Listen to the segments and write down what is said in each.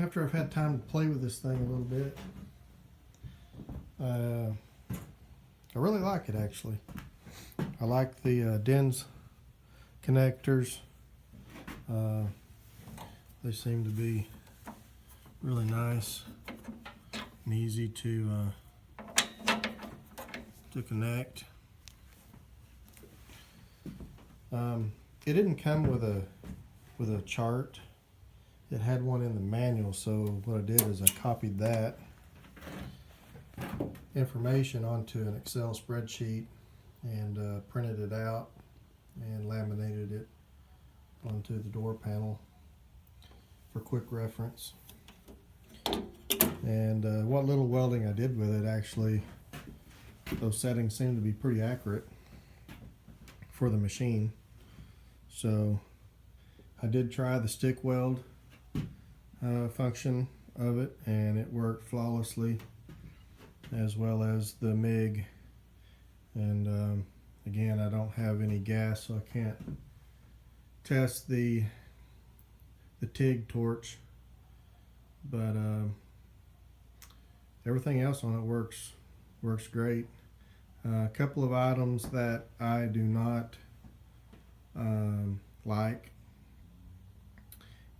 After I've had time to play with this thing a little bit, I really like it actually. I like the DINS connectors. They seem to be really nice and easy to connect. It didn't come with a chart. It had one in the manual, so what I did is I copied that information onto an Excel spreadsheet and printed it out and laminated it onto the door panel for quick reference. And what little welding I did with it, actually, those settings seem to be pretty accurate for the machine. So I did try the stick weld function of it, and it worked flawlessly, as well as the MIG. And again, I don't have any gas, so I can't test the TIG torch, but everything else on it works great. A couple of items that I do not like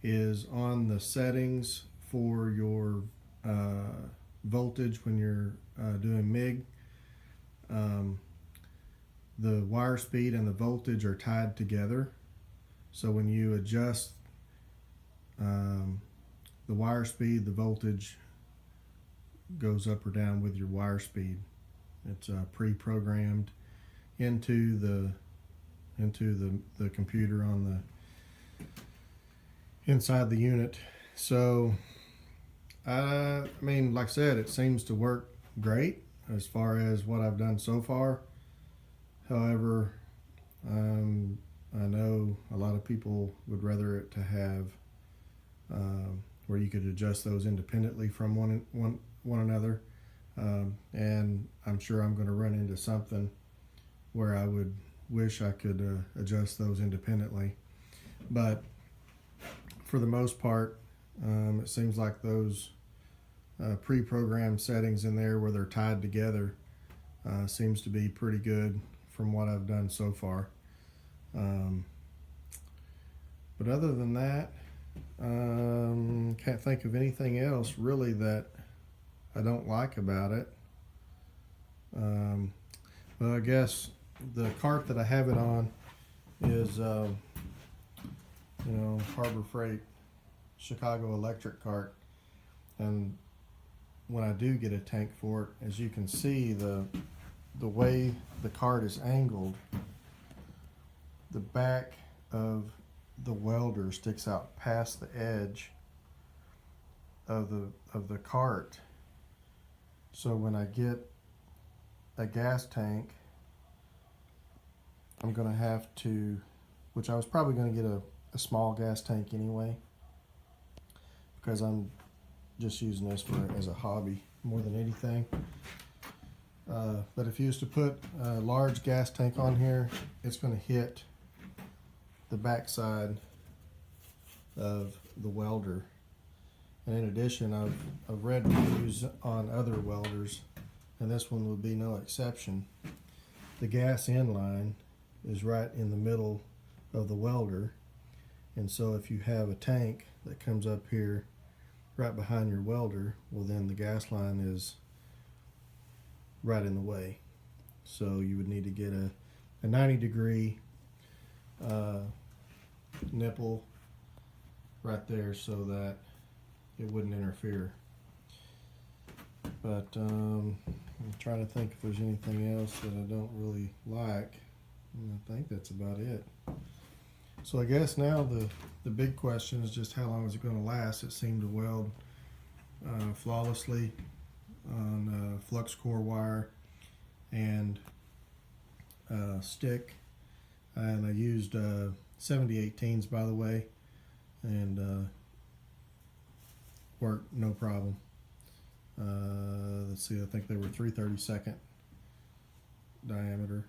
is on the settings for your voltage when you're doing MIG. The wire speed and the voltage are tied together, so when you adjust the wire speed, the voltage goes up or down with your wire speed. It's pre-programmed into the computer on the inside the unit. So I mean, like I said, it seems to work great as far as what I've done so far. However, I know a lot of people would rather it to have where you could adjust those independently from one another, and I'm sure I'm going to run into something where I would wish I could adjust those independently. But for the most part, it seems like those pre-programmed settings in there where they're tied together seems to be pretty good from what I've done so far. But other than that, can't think of anything else really that I don't like about it. Well, I guess the cart that I have it on is Harbor Freight Chicago electric cart, and when I do get a tank for it, as you can see, the way the cart is angled, the back of the welder sticks out past the edge of the cart. So when I get a gas tank, I'm going to have to, which I was probably going to get a small gas tank anyway, because I'm just using this as a hobby more than anything. But if you used to put a large gas tank on here, it's going to hit the backside of the welder. And in addition, I've read reviews on other welders, and this one would be no exception. The gas in line is right in the middle of the welder, and so if you have a tank that comes up here right behind your welder, well, then the gas line is right in the way. So you would need to get a 90-degree nipple right there so that it wouldn't interfere. But I'm trying to think if there's anything else that I don't really like. And I think that's about it. So I guess now the big question is just how long is it going to last? It seemed to weld flawlessly on flux core wire and stick, and I used 70/18s, by the way, and worked no problem. Let's see, I think they were 3/32 diameter.